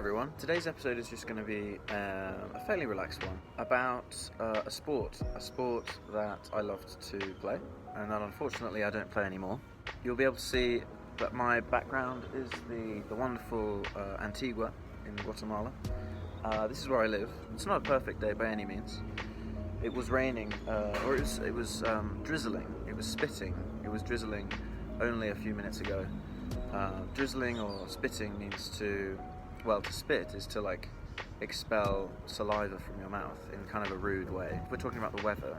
everyone, today's episode is just going to be a fairly relaxed one about a sport that I loved to play and that unfortunately I don't play anymore. You'll be able to see that my background is the wonderful Antigua in Guatemala. This is where I live. It's not a perfect day by any means. It was raining, or it was drizzling, it was spitting, it was drizzling only a few minutes ago. Drizzling or spitting means to spit is to like expel saliva from your mouth in kind of a rude way. If we're talking about the weather,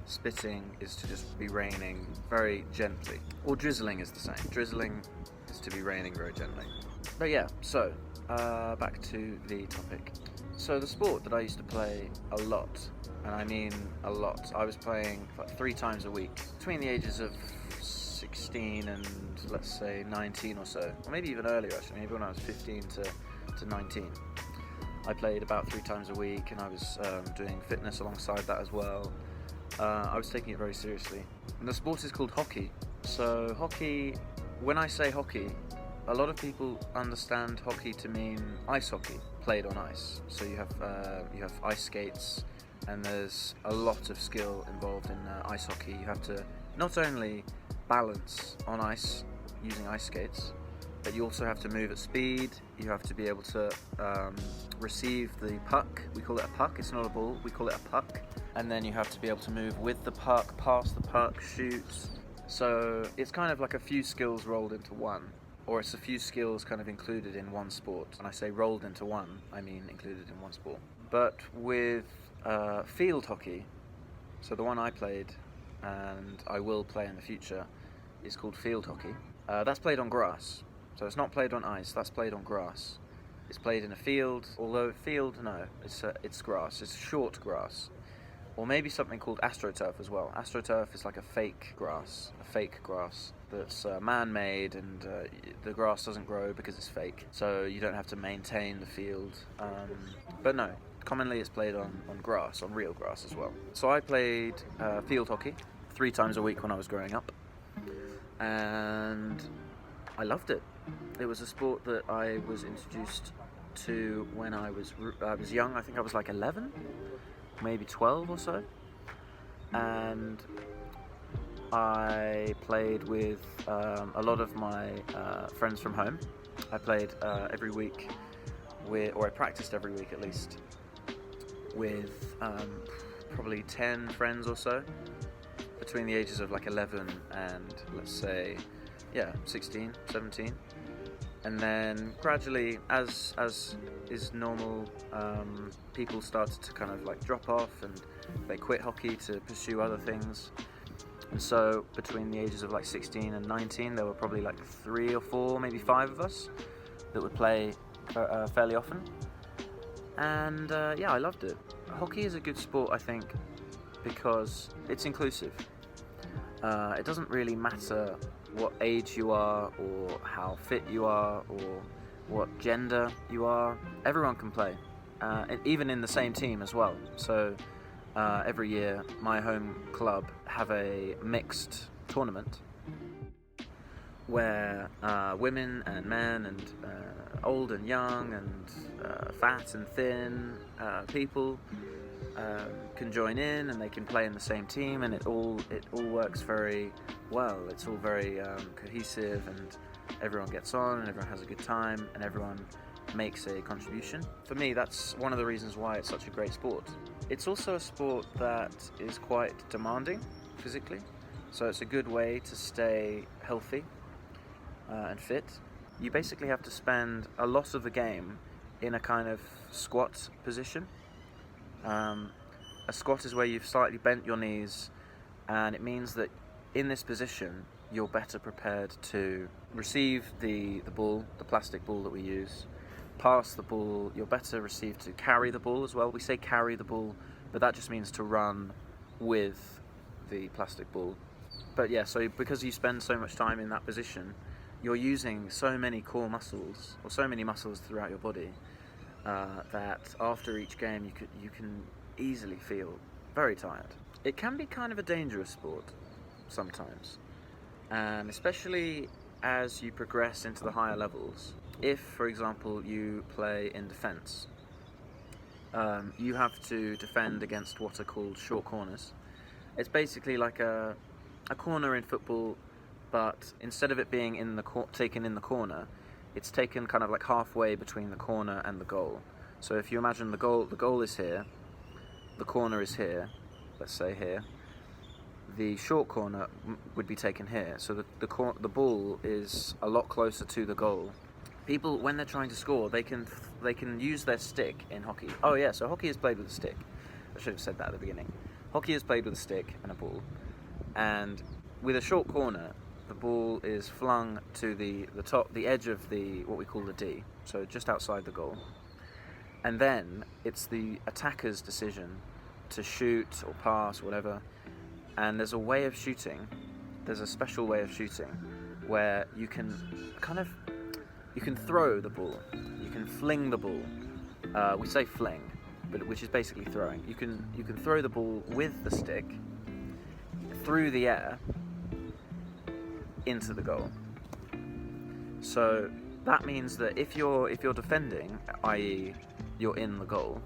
spitting is to just be raining very gently. Or drizzling is the same. Drizzling is to be raining very gently. But yeah, so back to the topic. So the sport that I used to play a lot, and I mean a lot, I was playing like 3 times a week between the ages of 16 and let's say 19 or so, or maybe even earlier actually, maybe when I was 15 to 19. I played about 3 times a week, and I was doing fitness alongside that as well. I was taking it very seriously. And the sport is called hockey. So hockey, when I say hockey, a lot of people understand hockey to mean ice hockey, played on ice. So you have ice skates, and there's a lot of skill involved in ice hockey. You have to not only balance on ice using ice skates, but you also have to move at speed. You have to be able to receive the puck. We call it a puck, it's not a ball, we call it a puck. And then you have to be able to move with the puck, pass the puck, shoot. So it's kind of like a few skills rolled into one, or it's a few skills kind of included in one sport. When I say rolled into one, I mean included in one sport. But with field hockey, so the one I played and I will play in the future, is called field hockey. That's played on grass. So it's not played on ice, that's played on grass. It's played in a field, although it's grass, it's short grass. Or maybe something called astroturf as well. Astroturf is like a fake grass that's man-made, and the grass doesn't grow because it's fake. So you don't have to maintain the field. But no, commonly it's played on grass, on real grass as well. So I played field hockey 3 times a week when I was growing up. And I loved it. It was a sport that I was introduced to when I was young. I think I was like 11, maybe 12 or so. And I played with a lot of my friends from home. I played every week or I practiced every week at least, with probably 10 friends or so, between the ages of like 11 and let's say 16, 17. And then gradually, as is normal, people started to kind of like drop off, and they quit hockey to pursue other things. And so between the ages of like 16 and 19, there were probably like 3 or 4, maybe 5 of us that would play fairly often. And I loved it. Hockey is a good sport, I think, because it's inclusive. It doesn't really matter what age you are, or how fit you are, or what gender you are. Everyone can play, even in the same team as well. So every year my home club have a mixed tournament where women and men and old and young and fat and thin people can join in, and they can play in the same team, and it all works very well. It's all very cohesive, and everyone gets on, and everyone has a good time, and everyone makes a contribution. For me, that's one of the reasons why it's such a great sport. It's also a sport that is quite demanding physically, so it's a good way to stay healthy and fit. You basically have to spend a lot of the game in a kind of squat position. A squat is where you've slightly bent your knees, and it means that in this position you're better prepared to receive the ball, the plastic ball that we use, pass the ball. You're better received to carry the ball as well. We say carry the ball, but that just means to run with the plastic ball. But yeah, so because you spend so much time in that position, you're using so many core muscles, or so many muscles throughout your body, that after each game you can easily feel very tired. It can be kind of a dangerous sport sometimes, and especially as you progress into the higher levels. if, for example, you play in defence, you have to defend against what are called short corners. It's basically like a corner in football, but instead of it being taken in the corner, it's taken kind of like halfway between the corner and the goal. So if you imagine the goal is here, the corner is here, let's say here. The short corner would be taken here, so the ball is a lot closer to the goal. People, when they're trying to score, they can use their stick in hockey. Oh yeah, so hockey is played with a stick. I should have said that at the beginning. Hockey is played with a stick and a ball, and with a short corner, the ball is flung to the edge of what we call the D, so just outside the goal. And then it's the attacker's decision to shoot or pass, whatever. And there's a way of shooting. There's a special way of shooting where you can throw the ball. You can fling the ball. We say fling, but which is basically throwing. You can throw the ball with the stick through the air into the goal. So that means that if you're defending, i.e. you're in the goal,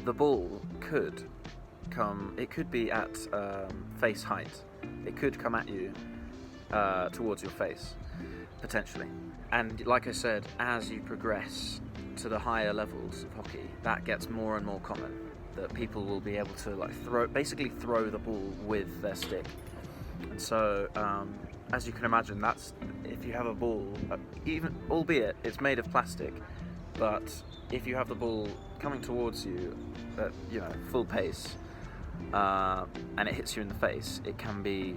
the ball could be at face height. It could come at you towards your face, potentially. And like I said, as you progress to the higher levels of hockey, that gets more and more common, that people will be able to basically throw the ball with their stick. And so, as you can imagine, that's if you have a ball, even albeit it's made of plastic, but if you have the ball coming towards you at full pace, and it hits you in the face, it can be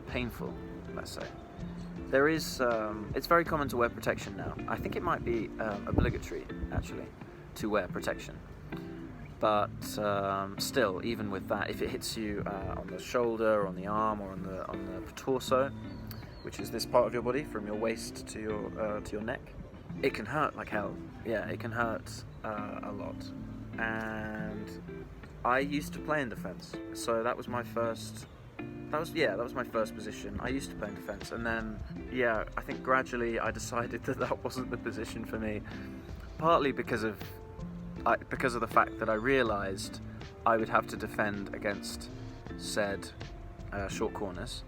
painful, let's say. There is, it's very common to wear protection now. I think it might be obligatory, actually, to wear protection. But still, even with that, if it hits you on the shoulder, on the arm, or on the torso, which is this part of your body from your waist to your neck, it can hurt like hell. Yeah, it can hurt a lot. And I used to play in defence, so that was my first position. I used to play in defence, and then I think gradually I decided that wasn't the position for me, partly because of the fact that I realised I would have to defend against said short corners,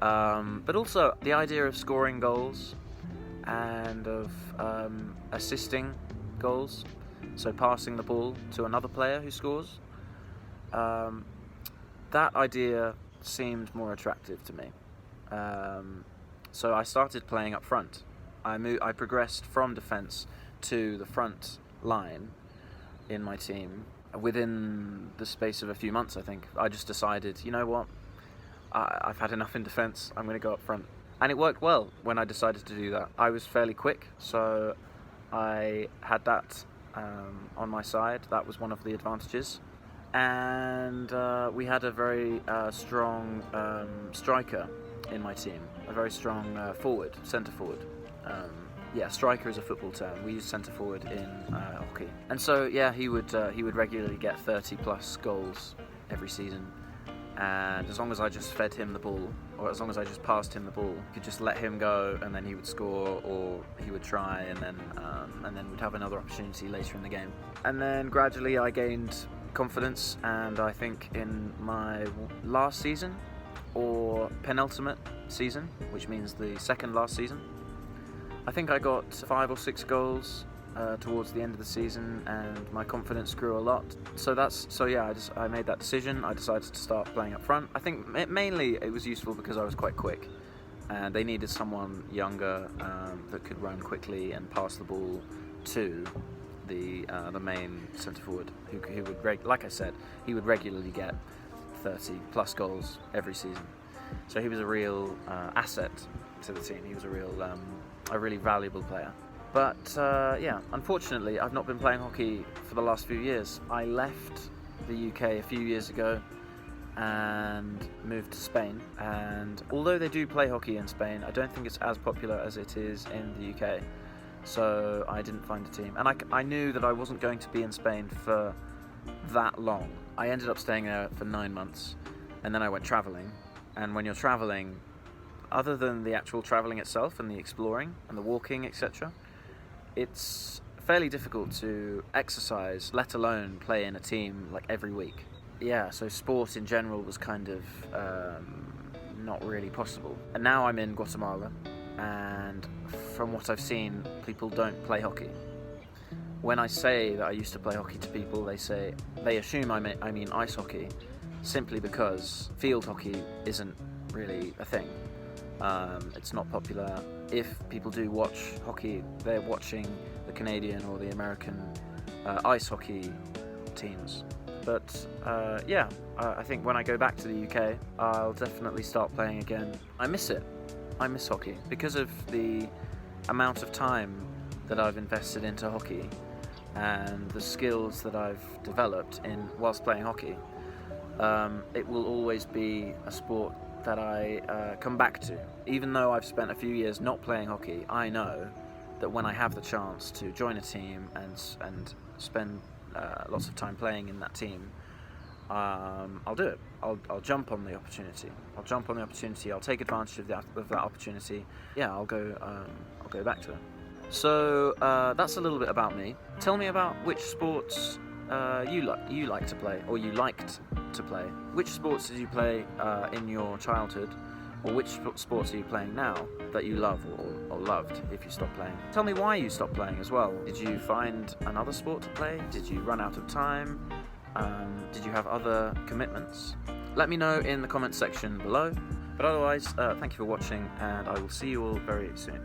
but also the idea of scoring goals and of assisting goals, so passing the ball to another player who scores. That idea seemed more attractive to me, so I started playing up front. I progressed from defence to the front line in my team within the space of a few months. I think I just decided, you know what, I've had enough in defence, I'm going to go up front. And it worked well when I decided to do that. I was fairly quick, so I had that on my side. That was one of the advantages. And we had a very strong striker in my team, a very strong centre forward. Striker is a football term. We use centre forward in hockey. And so he would regularly get 30 plus goals every season. And as long as I just fed him the ball, or as long as I just passed him the ball, I could just let him go, and then he would score, or he would try, and then we'd have another opportunity later in the game. And then gradually I gained confidence, and I think in my last season, or penultimate season, which means the second last season, I think I got 5 or 6 goals towards the end of the season, and my confidence grew a lot. I made that decision. I decided to start playing up front. I think mainly it was useful because I was quite quick, and they needed someone younger that could run quickly and pass the ball to the main centre forward, who would, like I said, he would regularly get 30 plus goals every season. So he was a real asset to the team. He was a really valuable player. But unfortunately, I've not been playing hockey for the last few years. I left the UK a few years ago and moved to Spain. And although they do play hockey in Spain, I don't think it's as popular as it is in the UK. So I didn't find a team. And I knew that I wasn't going to be in Spain for that long. I ended up staying there for 9 months, and then I went travelling. And when you're travelling, other than the actual travelling itself and the exploring and the walking, etc., it's fairly difficult to exercise, let alone play in a team like every week. Yeah, so sport in general was kind of not really possible. And now I'm in Guatemala, and from what I've seen, people don't play hockey. When I say that I used to play hockey to people, they assume I mean ice hockey, simply because field hockey isn't really a thing. It's not popular. If people do watch hockey, they're watching the Canadian or the American ice hockey teams. But I think when I go back to the UK, I'll definitely start playing again. I miss it. I miss hockey because of the amount of time that I've invested into hockey and the skills that I've developed whilst playing hockey. It will always be a sport that I come back to. Even though I've spent a few years not playing hockey, I know that when I have the chance to join a team and spend lots of time playing in that team, I'll do it. I'll jump on the opportunity. I'll take advantage of that opportunity. Yeah, I'll go back to it. So that's a little bit about me. Tell me about which sports you like to play, or you liked to play. Which sports did you play in your childhood, or which sports are you playing now that you love or loved if you stopped playing? Tell me why you stopped playing as well. Did you find another sport to play? Did you run out of time? Did you have other commitments? Let me know in the comments section below. But otherwise, thank you for watching, and I will see you all very soon.